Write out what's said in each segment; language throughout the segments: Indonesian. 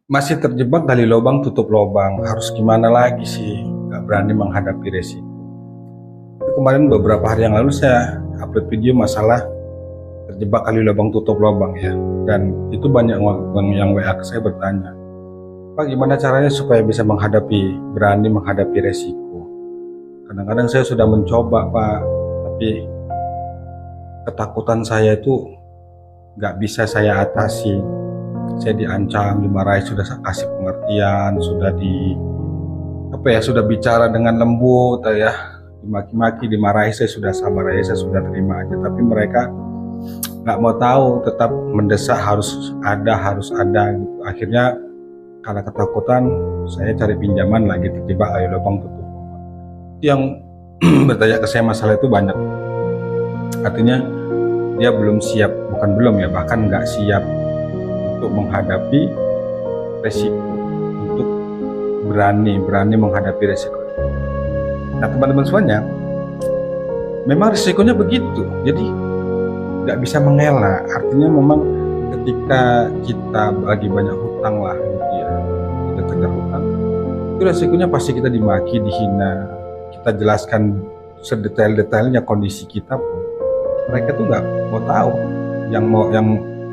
Masih terjebak gali lubang tutup lubang. Harus gimana lagi sih? Gak berani menghadapi resiko. Kemarin beberapa hari yang lalu saya upload video masalah terjebak gali lubang tutup lubang ya. Dan itu banyak orang yang WA ke saya bertanya, Pak, gimana caranya supaya bisa berani menghadapi resiko? Kadang-kadang saya sudah mencoba, Pak, tapi ketakutan saya itu gak bisa saya atasi. Saya diancam, dimarahi, sudah saya kasih pengertian, sudah bicara dengan lembut ya, dimaki-maki, dimarahi, saya sudah sabar aja, saya sudah terima aja, tapi mereka nggak mau tahu, tetap mendesak harus ada gitu. Akhirnya karena ketakutan saya cari pinjaman lagi, terjebak ayo lubang tutup. Yang bertanya ke saya masalah itu banyak, artinya dia belum siap, bukan belum ya, bahkan nggak siap untuk menghadapi resiko, untuk berani menghadapi resiko. Nah teman-teman semuanya, memang resikonya begitu, jadi nggak bisa mengelak. Artinya memang ketika kita lagi banyak hutang lah gitu ya, kita kejar hutang, itu resikonya pasti kita dimaki, dihina. Kita jelaskan sedetail-detailnya kondisi kita pun mereka tuh nggak mau tahu.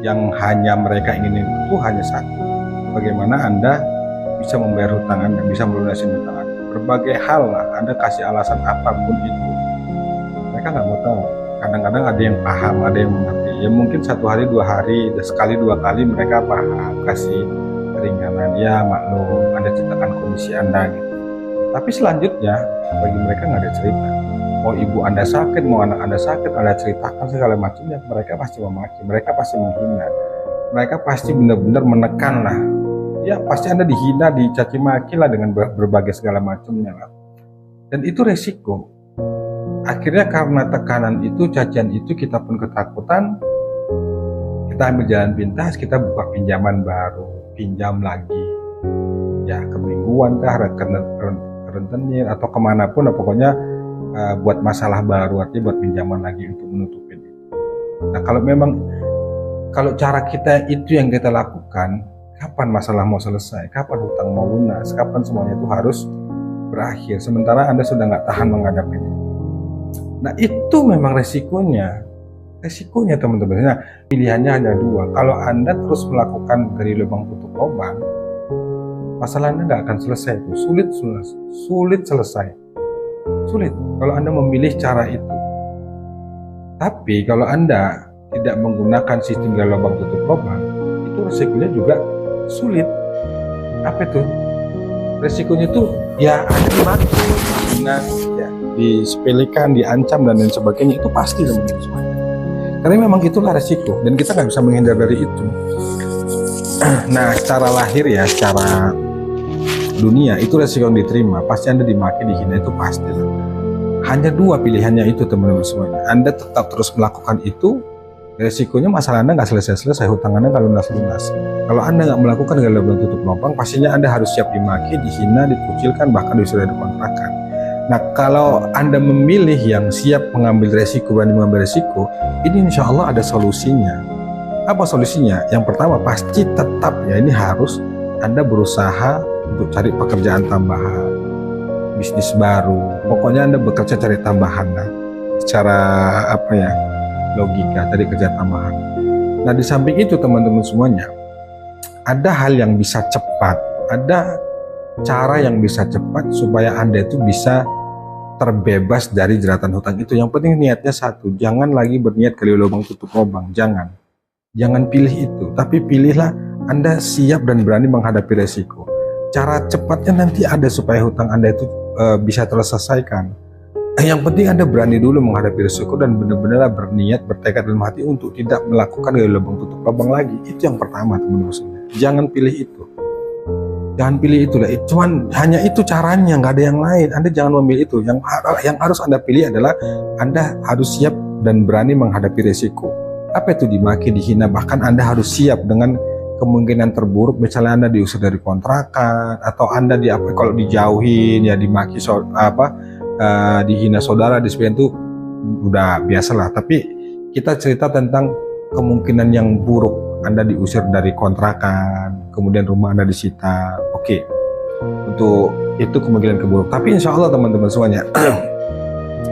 Yang hanya mereka ingin itu hanya satu, bagaimana Anda bisa membayar hutang Anda, bisa melunasi hutang Anda. Berbagai hal lah, Anda kasih alasan apapun itu, mereka nggak mau tahu. Kadang-kadang ada yang paham, ada yang mengerti. Ya mungkin 1 hari 2 hari, sekali 2 kali mereka paham, kasih keringanan, ya maklum, Anda ceritakan kondisi Anda gitu. Tapi selanjutnya bagi mereka nggak ada cerita. Mau ibu Anda sakit, mau anak Anda sakit, Anda ceritakan segala macamnya, mereka pasti memaki, mereka pasti menghina, mereka pasti benar-benar menekan lah. Ya pasti Anda dihina, dicaci maki lah dengan berbagai segala macamnya lah. Dan itu resiko. Akhirnya karena tekanan itu, cacian itu, kita pun ketakutan, kita ambil jalan pintas, kita buka pinjaman baru, pinjam lagi. Ya kemingguan kah, rentenir atau kemanapun, pokoknya buat masalah baru, artinya buat pinjaman lagi untuk menutupin itu. Nah kalau cara kita itu yang kita lakukan, kapan masalah mau selesai, kapan hutang mau lunas, kapan semuanya itu harus berakhir, sementara Anda sudah nggak tahan menghadapinya. Nah itu memang resikonya teman-teman. Nah pilihannya hanya 2. Kalau Anda terus melakukan gali lubang tutup lubang, masalah Anda nggak akan selesai, sulit selesai. Sulit kalau Anda memilih cara itu. Tapi kalau Anda tidak menggunakan sistem gali lubang tutup lubang, itu resikonya juga sulit. Apa itu? Resikonya itu ya Anda dimaki, dihina, ya, disepelekan, diancam dan lain sebagainya, itu pasti teman-teman. Karena memang itulah resiko dan kita nggak bisa menghindar dari itu. Nah secara lahir ya, secara dunia itu resiko yang diterima, pasti Anda dimaki, dihina, itu pasti. Hanya 2 pilihannya itu teman-teman semuanya. Anda tetap terus melakukan itu, resikonya masalah Anda nggak selesai, hutang Anda nggak lunas. Kalau Anda nggak melakukan gali lubang tutup lubang, pastinya Anda harus siap dimaki, dihina, dikucilkan, bahkan sudah dikontrakan. Nah kalau Anda memilih yang siap mengambil resiko, berani mengambil resiko, ini insya Allah ada solusinya. Apa solusinya? Yang pertama pasti tetap ya, ini harus Anda berusaha untuk cari pekerjaan tambahan, bisnis baru, pokoknya Anda bekerja cari tambahan lah, secara logika, cari kerja tambahan. Nah di samping itu teman-teman semuanya, ada hal yang bisa cepat, ada cara yang bisa cepat supaya Anda itu bisa terbebas dari jeratan hutang itu. Yang penting niatnya satu, jangan lagi berniat gali lubang tutup lubang, jangan pilih itu, tapi pilihlah Anda siap dan berani menghadapi resiko. Cara cepatnya nanti ada supaya hutang Anda itu bisa terselesaikan. Yang penting Anda berani dulu menghadapi risiko dan benar-benar berniat, bertekad dalam hati untuk tidak melakukan gali lubang tutup lubang lagi. Itu yang pertama teman-teman. Jangan pilih itu. Jangan pilih itu lah. Cuman hanya itu caranya, nggak ada yang lain. Anda jangan memilih itu. Yang harus Anda pilih adalah Anda harus siap dan berani menghadapi risiko. Apa itu? Dimaki, dihina, bahkan Anda harus siap dengan kemungkinan terburuk, misalnya Anda diusir dari kontrakan, atau Anda kalau dijauhin ya dimaki, dihina saudara, di itu udah biasa lah. Tapi kita cerita tentang kemungkinan yang buruk Anda diusir dari kontrakan, kemudian rumah Anda disita. Oke, untuk itu kemungkinan keburuk. Tapi insya Allah teman-teman semuanya,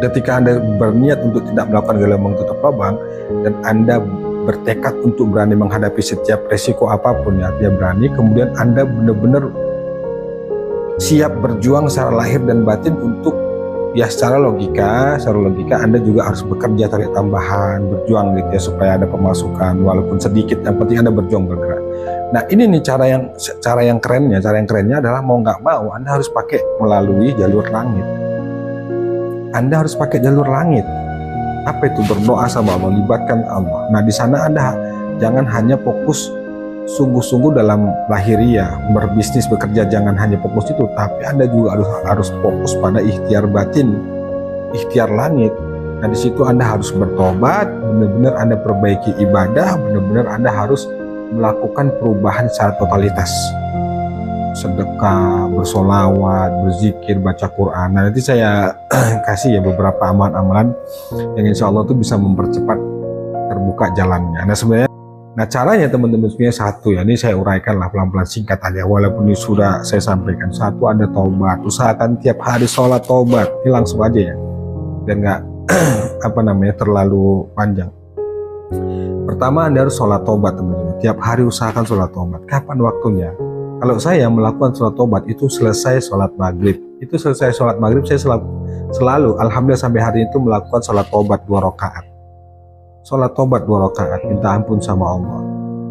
ketika Anda berniat untuk tidak melakukan gelembung tutup lubang dan Anda bertekad untuk berani menghadapi setiap resiko apapun, ya, artinya berani, kemudian Anda benar-benar siap berjuang secara lahir dan batin untuk, ya secara logika Anda juga harus bekerja cari tambahan, berjuang gitu ya, supaya ada pemasukan walaupun sedikit, yang penting Anda berjuang bergerak. Nah ini nih cara yang kerennya adalah mau nggak mau Anda harus pakai melalui jalur langit. Anda harus pakai jalur langit. Apa itu? Berdoa sama Allah, libatkan Allah. Nah di sana Anda jangan hanya fokus sungguh-sungguh dalam lahiriah, berbisnis, bekerja, jangan hanya fokus itu, tapi Anda juga harus fokus pada ikhtiar batin, ikhtiar langit. Nah di situ Anda harus bertobat, benar-benar Anda perbaiki ibadah, benar-benar Anda harus melakukan perubahan secara totalitas. Sedekah, bersolawat, berzikir, baca Quran. Nah nanti saya kasih ya beberapa amalan-amalan yang insya Allah itu bisa mempercepat terbuka jalannya. Nah sebenarnya, nah caranya teman-teman sebenarnya satu ya, ini saya uraikan lah pelan-pelan singkat aja, walaupun ini sudah saya sampaikan. Satu, Anda taubat, usahakan tiap hari sholat taubat, ini langsung aja ya, dan nggak terlalu panjang. Pertama, Anda harus sholat taubat teman-teman, tiap hari usahakan sholat taubat. Kapan waktunya? Kalau saya melakukan sholat taubat itu selesai sholat maghrib, saya selalu alhamdulillah sampai hari itu melakukan sholat taubat 2 rakaat. Sholat tobat 2 rakaat, minta ampun sama Allah.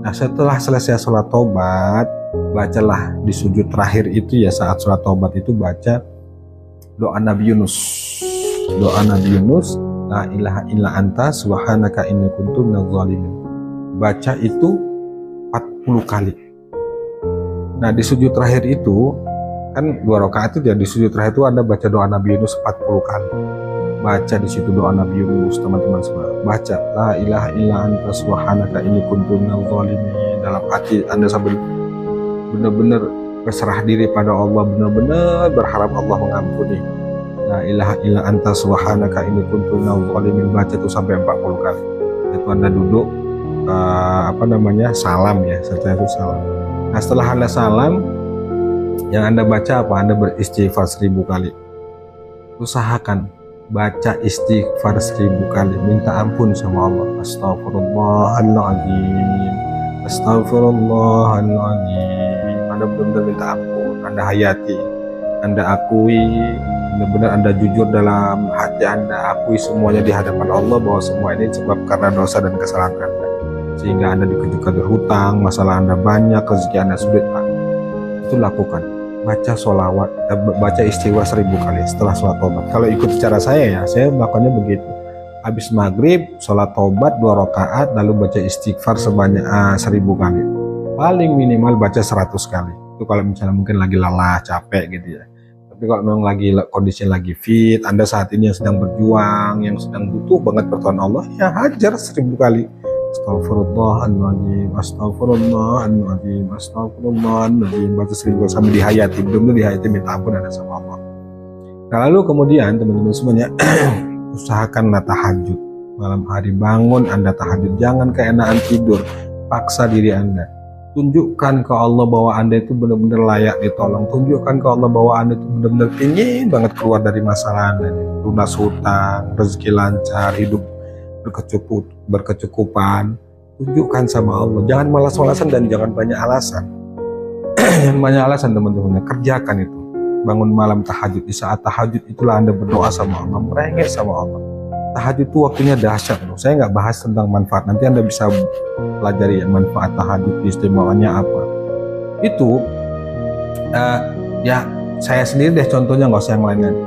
Nah setelah selesai sholat tobat, bacalah di sujud terakhir itu ya, saat sholat tobat itu baca doa Nabi Yunus. Doa Nabi Yunus, la ilaha illa anta subhanaka inni kuntu minadz zalimin. Baca itu 40 kali. Nah di sujud terakhir itu, kan 2 rakaat itu ya, di sujud terakhir itu Anda baca doa Nabi Yunus 40 kali. Baca di situ doa Nabi Yunus teman-teman semua. Baca la ilaha illa anta subhanaka inni kuntu minadz zalimin. Dalam hati Anda sambil benar-benar berserah diri pada Allah, benar-benar berharap Allah mengampuni. La ilaha illa anta subhanaka inni kuntu minadz zalimin. Baca itu sampai 40 kali. Itu Anda duduk salam ya, setelah itu salam. Nah setelah Anda salam, yang Anda baca apa? Anda beristighfar 1000 kali. Usahakan baca istighfar 1000 kali, minta ampun sama Allah. Astagfirullahaladzim, astagfirullahaladzim. Anda benar-benar minta ampun, Anda hayati, Anda akui, benar-benar Anda jujur dalam hati Anda, akui semuanya di hadapan Allah bahwa semua ini sebab karena dosa dan kesalahan Anda, sehingga Anda dikejukan berhutang, masalah Anda banyak, rezeki Anda sulit. Itu lakukan. Baca sholawat, baca istighfar 1000 kali setelah sholat tobat. Kalau ikut cara saya ya, saya melakukannya begitu. Habis maghrib, sholat tobat 2 rakaat, lalu baca istighfar sebanyak 1000 kali. Paling minimal baca 100 kali. Itu kalau misalnya mungkin lagi lelah, capek gitu ya. Tapi kalau memang kondisi lagi fit, Anda saat ini yang sedang berjuang, yang sedang butuh banget pertolongan Allah, ya hajar 1000 kali. Astagfirullahaladzim, astagfirullahaladzim, astagfirullahaladzim. Baca 1000 kali sambil dihayati, benar-benar dihayati, minta ampun Anda sama Allah. Nah lalu kemudian teman-teman semuanya, usahakanlah tahajud. Malam hari bangun Anda tahajud, jangan keenaan tidur, paksa diri Anda. Tunjukkan ke Allah bahwa Anda itu benar-benar layak ditolong. Tunjukkan ke Allah bahwa Anda itu benar-benar ingin banget keluar dari masalah Anda. Lunas hutang, rezeki lancar, hidup berkecukupan. Tunjukkan sama Allah, jangan malas-malasan dan jangan banyak alasan. Jangan banyak alasan teman-teman, kerjakan itu. Bangun malam tahajud, di saat tahajud itulah Anda berdoa sama Allah, merengek sama Allah. Tahajud itu waktunya dahsyat loh. Saya nggak bahas tentang manfaat, nanti Anda bisa pelajari ya manfaat tahajud, istimewanya apa. Itu ya saya sendiri deh contohnya, nggak usah yang lain-lain.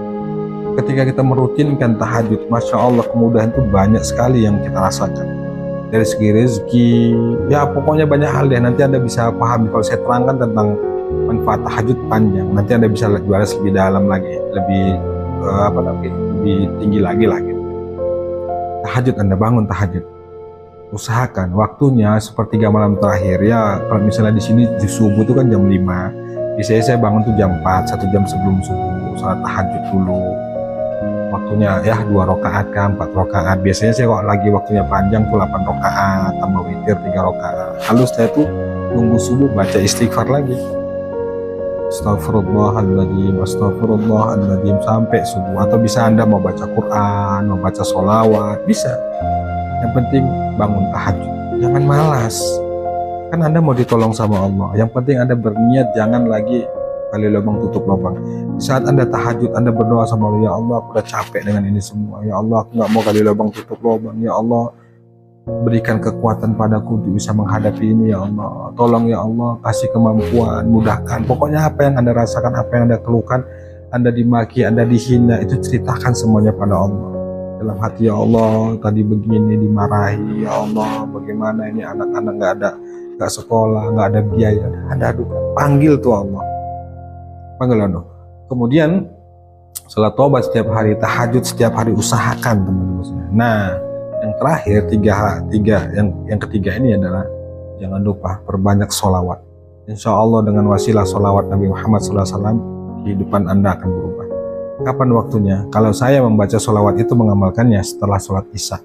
Ketika kita merutinkan tahajud, Masya Allah kemudahan itu banyak sekali yang kita rasakan. Dari segi rezeki, ya pokoknya banyak hal deh. Nanti Anda bisa pahami kalau saya terangkan tentang manfaat tahajud panjang. Nanti Anda bisa bahas lebih dalam lagi, lebih tinggi lagi lah gitu. Tahajud, Anda bangun tahajud. Usahakan waktunya sepertiga malam terakhir ya. Kalau misalnya di sini di subuh itu kan jam 5. Biasanya saya bangun tuh jam 4, 1 jam sebelum subuh, salat tahajud dulu. waktunya ya 2 rakaat kan 4 rakaat. Biasanya sih kalau lagi waktunya panjang tuh 8 rakaat tambah witir 3 rakaat. Lalu setelah itu nunggu subuh baca istighfar lagi. Astagfirullahaladzim, astagfirullahaladzim sampai subuh. Atau bisa Anda mau baca Quran, mau baca sholawat, bisa. Yang penting bangun tahajud, jangan malas. Kan Anda mau ditolong sama Allah. Yang penting Anda berniat, jangan lagi gali lubang tutup lubang. Di saat Anda tahajud, Anda berdoa sama Allah, ya Allah aku udah capek dengan ini semua. Ya Allah aku gak mau gali lubang tutup lubang. Ya Allah berikan kekuatan padaku untuk bisa menghadapi ini ya Allah. Tolong ya Allah, kasih kemampuan, mudahkan. Pokoknya apa yang Anda rasakan, apa yang Anda keluhkan, Anda dimaki, Anda dihina, itu ceritakan semuanya pada Allah. Dalam hati, ya Allah tadi begini dimarahi, ya Allah bagaimana ini anak-anak gak sekolah, gak ada biaya. Anda adukan, panggil tuh Allah, panggil Allah. Kemudian salat taubat setiap hari, tahajud setiap hari, usahakan teman-teman. Nah yang terakhir yang ketiga ini adalah jangan lupa perbanyak sholawat. Insya Allah dengan wasilah sholawat Nabi Muhammad SAW kehidupan Anda akan berubah. Kapan waktunya? Kalau saya membaca sholawat itu mengamalkannya setelah sholat isya.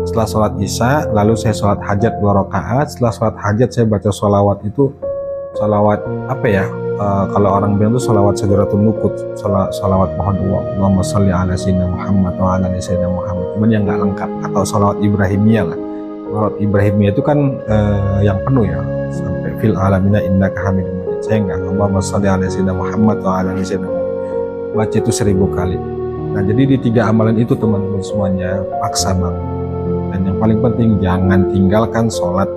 Setelah sholat isya lalu saya sholat hajat 2 rakaat. Setelah sholat hajat saya baca sholawat itu, sholawat apa ya, kalau orang bilang itu sholawat Sajaratul Nukut, sholawat pohon dua, Allahumma sholli ala sayyidina Muhammad wa ala ali sayyidina Muhammad. Cuman yang nggak lengkap, atau sholawat Ibrahimiyah lah. Sholawat Ibrahimiyah itu kan yang penuh ya, sampai fil alamina innaka hamidum majid. Saya nggak, Allahumma sholli ala sayyidina Muhammad wa ala ali sayyidina Muhammad. Baca itu 1000 kali. Nah jadi di 3 amalan itu teman-teman semuanya paksa banget. Dan yang paling penting jangan tinggalkan sholat